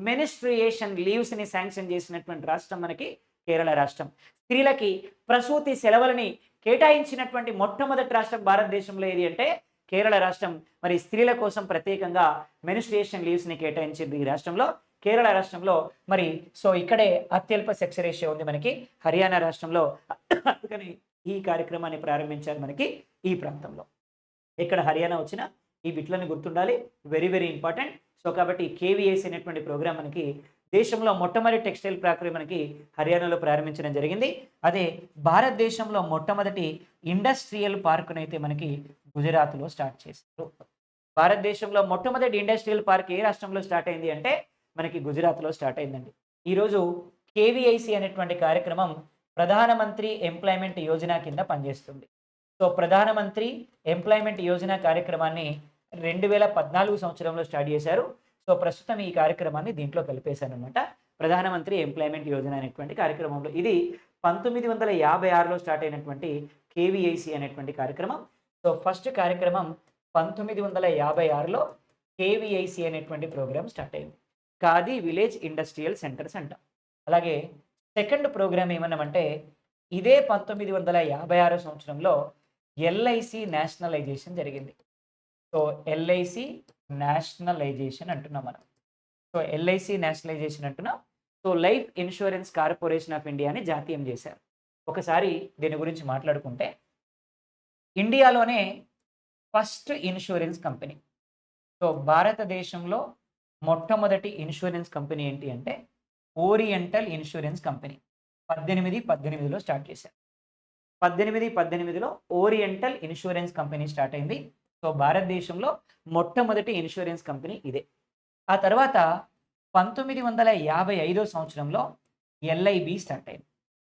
మెనిస్ట్రియేషన్ లీవ్స్ ని శాంక్షన్ చేసినటువంటి రాష్ట్రం మనకి కేరళ రాష్ట్రం. స్త్రీలకి ప్రసూతి సెలవులని కేటాయించినటువంటి మొట్టమొదటి రాష్ట్రం భారతదేశంలో ఏది అంటే కేరళ రాష్ట్రం. మరి స్త్రీల కోసం ప్రత్యేకంగా మెనిస్ట్రియేషన్ లీవ్స్ ని కేటాయించింది ఈ రాష్ట్రంలో, కేరళ రాష్ట్రంలో. మరి సో ఇక్కడే అత్యల్ప సెక్స్ రేషియో ఉంది మనకి హర్యానా రాష్ట్రంలో. అందుకని ఈ కార్యక్రమాన్ని ప్రారంభించారు మనకి ఈ ప్రాంతంలో. ఇక్కడ హర్యానా వచ్చిన ఈ బిట్లని గుర్తుండాలి, వెరీ వెరీ ఇంపార్టెంట్. సో కాబట్టి కేవీఐసి అనేటువంటి ప్రోగ్రామ్ మనకి దేశంలో మొట్టమొదటి టెక్స్టైల్ ఫ్యాక్టరీ మనకి హర్యానాలో ప్రారంభించడం జరిగింది. అదే భారతదేశంలో మొట్టమొదటి ఇండస్ట్రియల్ పార్కునైతే మనకి గుజరాత్లో స్టార్ట్ చేశారు. భారతదేశంలో మొట్టమొదటి ఇండస్ట్రియల్ పార్క్ ఏ రాష్ట్రంలో స్టార్ట్ అయింది అంటే మనకి గుజరాత్లో స్టార్ట్ అయిందండి. ఈరోజు కేవీఐసి అనేటువంటి కార్యక్రమం ప్రధానమంత్రి ఎంప్లాయ్మెంట్ యోజన కింద పనిచేస్తుంది. సో ప్రధానమంత్రి ఎంప్లాయ్మెంట్ యోజన కార్యక్రమాన్ని 2014 సంవత్సరంలో స్టార్ట్ చేశారు. సో ప్రస్తుతం ఈ కార్యక్రమాన్ని దీంట్లో కలిపేశాను అనమాట. ప్రధానమంత్రి ఎంప్లాయ్మెంట్ యోజన అనేటువంటి కార్యక్రమంలో ఇది 1956లో స్టార్ట్ అయినటువంటి కేవీఐసి అనేటువంటి కార్యక్రమం. సో ఫస్ట్ కార్యక్రమం 1956లో కేవీఐసి అనేటువంటి ప్రోగ్రామ్ స్టార్ట్ అయింది. ఖాదీ విలేజ్ ఇండస్ట్రియల్ సెంటర్స్ అంటాం. అలాగే సెకండ్ ప్రోగ్రామ్ ఏమన్నామంటే ఇదే 1956 సంవత్సరంలో ఎల్ఐసి నేషనలైజేషన్ జరిగింది. సో ఎల్ఐసి నేషనలైజేషన్ అంటున్నాం మనం. సో ఎల్ఐసి నేషనలైజేషన్ అంటున్నాం. So life insurance corporation of ఇండియాని జాతీయం చేశారు. ఒకసారి దీని గురించి మాట్లాడుకుంటే ఇండియాలోనే ఫస్ట్ ఇన్సూరెన్స్ కంపెనీ. సో భారతదేశంలో మొట్టమొదటి ఇన్సూరెన్స్ కంపెనీ ఏంటి అంటే ఓరియంటల్ ఇన్సూరెన్స్ కంపెనీ 1818లో స్టార్ట్ చేశారు. 1818లో ఓరియంటల్ ఇన్సూరెన్స్ కంపెనీ స్టార్ట్ అయింది. సో భారతదేశంలో మొట్టమొదటి ఇన్సూరెన్స్ కంపెనీ ఇదే. ఆ తర్వాత 1955 సంవత్సరంలో ఎల్ఐబి స్టార్ట్ అయింది.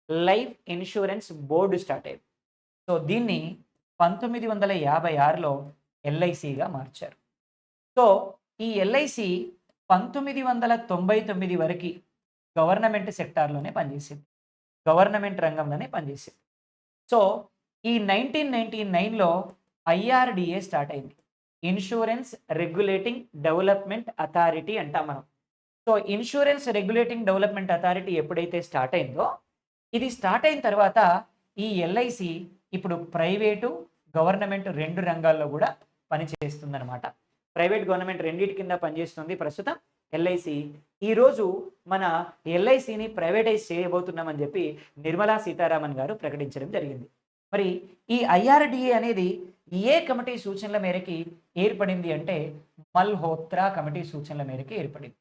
లైఫ్ ఇన్సూరెన్స్ బోర్డు స్టార్ట్ అయింది. సో దీన్ని 1956లో ఎల్ఐసిగా మార్చారు. సో ఈ ఎల్ఐసి 1999 వరకు గవర్నమెంట్ సెక్టార్లోనే పనిచేసింది, గవర్నమెంట్ రంగంలోనే పనిచేసింది. సో ఈ 1999లో ఐఆర్డిఏ స్టార్ట్ అయింది. ఇన్సూరెన్స్ రెగ్యులేటింగ్ డెవలప్మెంట్ అథారిటీ అంటాం మనం. So insurance regulating development authority ఎప్పుడైతే స్టార్ట్ అయిందో, ఇది స్టార్ట్ అయిన తర్వాత ఈ ఎల్ఐసి ఇప్పుడు ప్రైవేటు గవర్నమెంట్ రెండు రంగాల్లో కూడా పనిచేస్తుంది అనమాట. ప్రైవేట్ గవర్నమెంట్ రెండింటి కింద పనిచేస్తుంది ప్రస్తుతం ఎల్ఐసి. ఈరోజు మన ఎల్ఐసిని ప్రైవేటైజ్ చేయబోతున్నామని చెప్పి నిర్మలా సీతారామన్ గారు ప్రకటించడం జరిగింది. మరి ఈ ఐఆర్డిఏ అనేది ఏ కమిటీ సూచనల మేరకి ఏర్పడింది అంటే మల్హోత్రా కమిటీ సూచనల మేరకి ఏర్పడింది.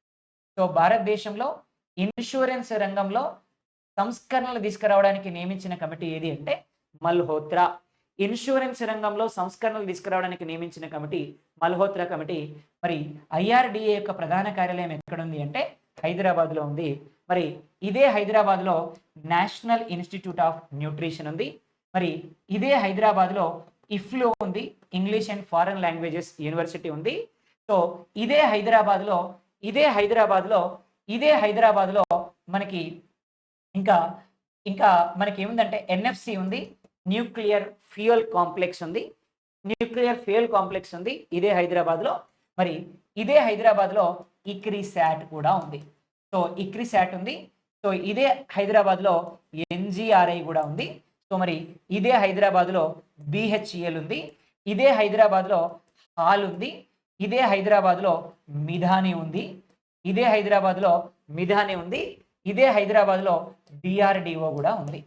సో భారతదేశంలో ఇన్సూరెన్స్ రంగంలో సంస్కరణలు తీసుకురావడానికి నియమించిన కమిటీ ఏది అంటే మల్హోత్రా. ఇన్సూరెన్స్ రంగంలో సంస్కరణలు తీసుకురావడానికి నియమించిన కమిటీ మల్హోత్రా కమిటీ. మరి ఐఆర్డిఏ యొక్క ప్రధాన కార్యాలయం ఎక్కడుంది అంటే హైదరాబాద్లో ఉంది. మరి ఇదే హైదరాబాద్లో నేషనల్ ఇన్స్టిట్యూట్ ఆఫ్ న్యూట్రిషన్ ఉంది. మరి ఇదే హైదరాబాద్లో ఇఫ్లో ఉంది, English and foreign languages university ఉంది. సో ఇదే హైదరాబాద్లో మనకి ఇంకా ఇంకా మనకి ఏముందంటే ఎన్ఎఫ్సి ఉంది, న్యూక్లియర్ ఫ్యూయల్ కాంప్లెక్స్ ఉంది. ఇదే హైదరాబాద్లో. మరి ఇదే హైదరాబాద్లో ఇక్రిసాట్ కూడా ఉంది. సో ఇక్రిసాట్ ఉంది. సో ఇదే హైదరాబాద్లో ఎన్జిఆర్ఐ కూడా ఉంది. సో మరి ఇదే హైదరాబాద్లో బిహెచ్ఈఎల్ ఉంది. ఇదే హైదరాబాద్లో హాల్ ఉంది. ఇదే హైదరాబాద్లో మిధాని ఉంది. ఇదే హైదరాబాద్లో డిఆర్డిఓ కూడా ఉంది.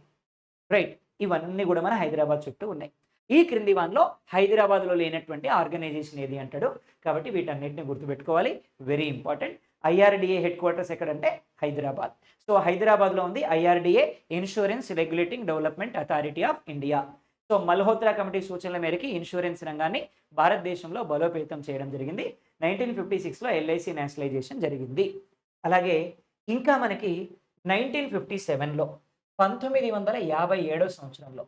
రైట్, ఇవన్నీ కూడా మన హైదరాబాద్ చుట్టూ ఉన్నాయి. ఈ క్రింది వాన్లో హైదరాబాద్లో లేనటువంటి ఆర్గనైజేషన్ ఏది అంటాడు. కాబట్టి వీటన్నిటిని గుర్తుపెట్టుకోవాలి, very important. IRDA head quarters ఎక్కడంటే హైదరాబాద్. సో హైదరాబాద్లో ఉంది IRDA, insurance regulating development authority of India. So Malhotra committee సూచనల మేరకు ఇన్సూరెన్స్ రంగాన్ని భారతదేశంలో బలోపేతం చేయడం జరిగింది. 1956లో ఎల్ఐసి నేషనలైజేషన్ జరిగింది. అలాగే ఇంకా మనకి 1957లో 1957 సంవత్సరంలో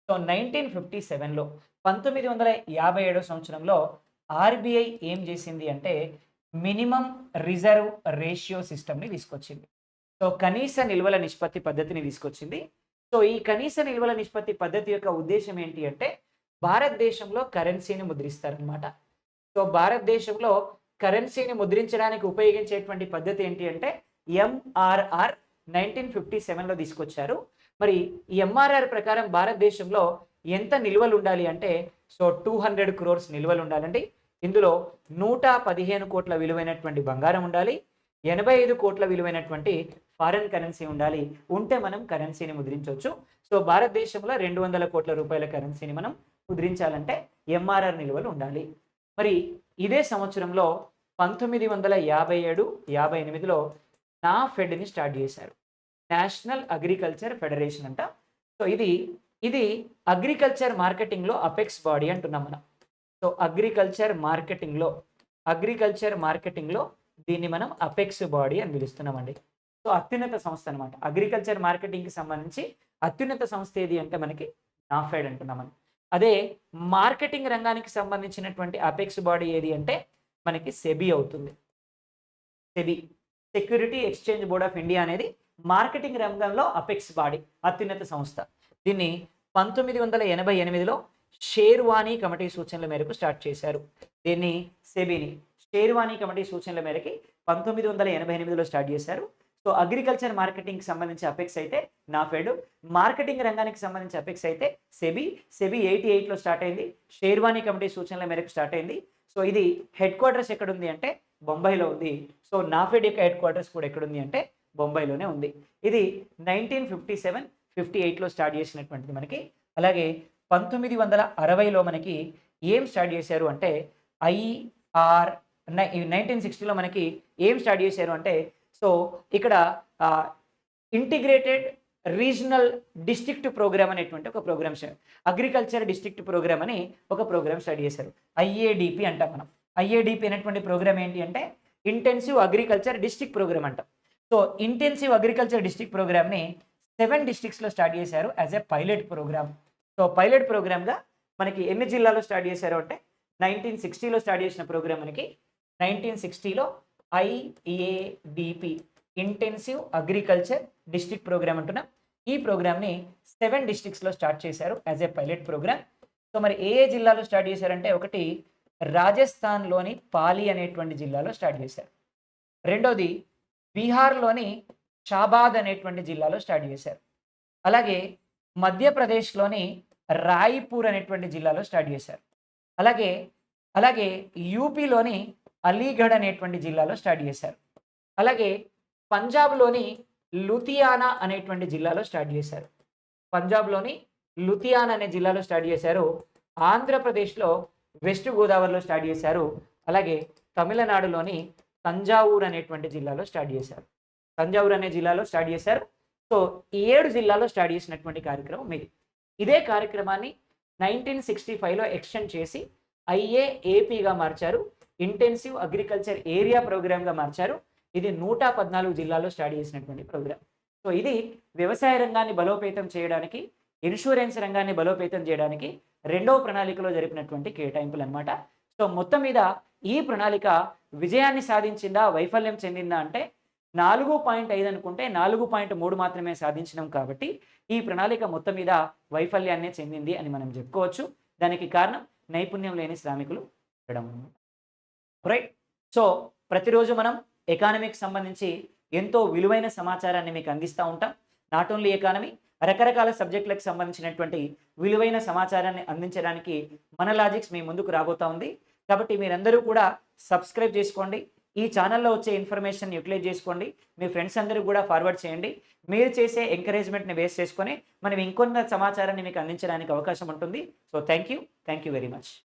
1957 సంవత్సరంలో ఆర్బీఐ ఏం చేసింది అంటే మినిమం రిజర్వ్ రేషియో సిస్టమ్ని తీసుకొచ్చింది. సో కనీస నిల్వల నిష్పత్తి పద్ధతిని తీసుకొచ్చింది. సో ఈ కనీస నిల్వల నిష్పత్తి పద్ధతి యొక్క ఉద్దేశం ఏంటి అంటే భారతదేశంలో కరెన్సీని ముద్రిస్తారనమాట. సో భారతదేశంలో కరెన్సీని ముద్రించడానికి ఉపయోగించేటువంటి పద్ధతి ఏంటి అంటే ఎంఆర్ఆర్ 1957లో తీసుకొచ్చారు. మరి ఈ ఎంఆర్ఆర్ ప్రకారం భారతదేశంలో ఎంత నిల్వలు ఉండాలి అంటే 200 crores నిల్వలు ఉండాలండి. ఇందులో 115 కోట్ల విలువైనటువంటి బంగారం ఉండాలి, 85 కోట్ల విలువైనటువంటి ఫారెన్ కరెన్సీ ఉండాలి. ఉంటే మనం కరెన్సీని ముద్రించవచ్చు. సో భారతదేశంలో 200 కోట్ల రూపాయల కరెన్సీని మనం ముద్రించాలంటే ఎంఆర్ఆర్ నిల్వలు ఉండాలి. మరి ఇదే సంవత్సరంలో 1957-58లో నాఫెడ్ని స్టార్ట్ చేశారు, నేషనల్ అగ్రికల్చర్ ఫెడరేషన్ అంట. సో ఇది అగ్రికల్చర్ మార్కెటింగ్లో అపెక్స్ బాడీ అంటున్నాం మనం. సో అగ్రికల్చర్ మార్కెటింగ్లో దీన్ని మనం అపెక్స్ బాడీ అని పిలుస్తున్నామండి. సో అత్యున్నత సంస్థ అనమాట. అగ్రికల్చర్ మార్కెటింగ్కి సంబంధించి అత్యున్నత సంస్థ ఏది అంటే మనకి నాఫెడ్ అంటున్నామని. అదే మార్కెటింగ్ రంగానికి సంబంధించినటువంటి అపెక్స్ బాడీ ఏది అంటే మనకి సెబీ అవుతుంది. SEBI, security exchange board of India అనేది మార్కెటింగ్ రంగంలో అపెక్స్ బాడీ, అత్యున్నత సంస్థ. దీన్ని 1988లో షేర్వానీ కమిటీ సూచనల మేరకు స్టార్ట్ చేశారు. దీన్ని సెబీని షేర్వానీ కమిటీ సూచనల మేరకి 1988లో స్టార్ట్ చేశారు. సో అగ్రికల్చర్ మార్కెటింగ్కి సంబంధించి అపెక్స్ అయితే నాఫెడ్, మార్కెటింగ్ రంగానికి సంబంధించి అపెక్స్ అయితే సెబీ 88లో స్టార్ట్ అయింది. షేర్వానీ కమిటీ సూచనల మేరకు స్టార్ట్ అయింది. సో ఇది హెడ్ క్వార్టర్స్ ఎక్కడుంది అంటే బొంబాయిలో ఉంది. సో నాఫెడ్ యొక్క హెడ్ క్వార్టర్స్ కూడా ఎక్కడుంది అంటే బొంబాయిలోనే ఉంది. ఇది 1957-58లో స్టార్ట్ చేసినటువంటిది మనకి. అలాగే 1960లో మనకి ఏం స్టార్ట్ చేశారు అంటే 1960లో మనకి ఏం స్టార్ట్ చేశారు అంటే సో ఇక్కడ ఇంటిగ్రేటెడ్ రీజనల్ డిస్ట్రిక్ట్ ప్రోగ్రామ్ అనేటువంటి ఒక ప్రోగ్రామ్, అగ్రికల్చర్ డిస్ట్రిక్ట్ ప్రోగ్రామ్ అని ఒక ప్రోగ్రామ్ స్టార్ట్ చేశారు. ఐఏడిపి అంటాం మనం. ఐఏడిపి అనేటువంటి ప్రోగ్రామ్ ఏంటి అంటే ఇంటెన్సివ్ అగ్రికల్చర్ డిస్ట్రిక్ట్ ప్రోగ్రామ్ అంటాం. సో ఇంటెన్సివ్ అగ్రికల్చర్ డిస్ట్రిక్ట్ ప్రోగ్రామ్ని 7 డిస్ట్రిక్ట్స్లో స్టార్ట్ చేశారు as a pilot program. So pilot ప్రోగ్రామ్గా మనకి ఎన్ని జిల్లాలో స్టార్ట్ చేశారు అంటే 1960లో స్టార్ట్ చేసిన ప్రోగ్రామ్ మనకి 1960లో IADP intensive agriculture district program అంటున్నాం. ఈ ప్రోగ్రామ్ని 7 డిస్ట్రిక్ట్స్లో స్టార్ట్ చేశారు as a pilot program. So మరి ఏ జిల్లాలో స్టార్ట్ చేశారంటే ఒకటి రాజస్థాన్లోని పాలి అనేటువంటి జిల్లాలో స్టార్ట్ చేశారు. రెండోది బీహార్లోని షాబాద్ అనేటువంటి జిల్లాలో స్టార్ట్ చేశారు. అలాగే మధ్యప్రదేశ్లోని రాయ్పూర్ అనేటువంటి జిల్లాలో స్టార్ట్ చేశారు. అలాగే యూపీలోని అలీగఢ్ అనేటువంటి జిల్లాలో స్టార్ట్ చేశారు. అలాగే పంజాబ్లోని లుధియానా అనేటువంటి జిల్లాలో స్టార్ట్ చేశారు. అనే జిల్లాలో స్టార్ట్ చేశారు. ఆంధ్రప్రదేశ్లో వెస్ట్ గోదావరిలో స్టార్ట్ చేశారు. అలాగే తమిళనాడులోని తంజావూర్ అనేటువంటి జిల్లాలో స్టార్ట్ చేశారు. సో 7 జిల్లాలో స్టార్ట్ చేసినటువంటి కార్యక్రమం ఇది. ఇదే కార్యక్రమాన్ని 1965లో ఎక్స్టెండ్ చేసి ఐఏఏపీగా మార్చారు, ఇంటెన్సివ్ అగ్రికల్చర్ ఏరియా ప్రోగ్రామ్గా మార్చారు. ఇది 114 జిల్లాల్లో స్టార్ట్ చేసినటువంటి ప్రోగ్రామ్. సో, ఇది వ్యవసాయ రంగాన్ని బలోపేతం చేయడానికి, ఇన్స్యూరెన్స్ రంగాన్ని బలోపేతం చేయడానికి రెండవ ప్రణాళికలో జరిపినటువంటి కేటాయింపులనమాట. సో, మొత్తం మీద ఈ ప్రణాళిక విజయాన్ని సాధించిందా? వైఫల్యం చెందిందా? అంటే 4.5 అనుకుంటే 4.3 మాత్రమే సాధించినాం కాబట్టి, ఈ ప్రణాళిక మొత్తం మీద వైఫల్యాన్నే చెందింది అని మనం చెప్పుకోవచ్చు. దానికి కారణం నైపుణ్యం లేని శ్రామికులు ఉండడం. రైట్. సో, ప్రతిరోజు మనం ఎకానమీకి సంబంధించి ఎంతో విలువైన సమాచారాన్ని మీకు అందిస్తా ఉంటాం. నాట్ ఓన్లీ ఎకానమీ, రకరకాల సబ్జెక్టులకు సంబంధించినటువంటి విలువైన సమాచారాన్ని అందించడానికి మన లాజిక్స్ మీ ముందుకు రాబోతా ఉంది. కాబట్టి మీరందరూ కూడా సబ్స్క్రైబ్ చేసుకోండి. ఈ ఛానల్‌లో వచ్చే ఇన్ఫర్మేషన్ యుటిలైజ్ చేసుకోండి. మీ ఫ్రెండ్స్ అందరికి కూడా ఫార్వర్డ్ చేయండి. మీరు చేసే ఎంకరేజ్‌మెంట్‌ని బేస్ చేసుకొని మనం ఇంకొంత సమాచారాన్ని మీకు అందించడానికి అవకాశం ఉంటుంది. So, thank you. Thank you very much.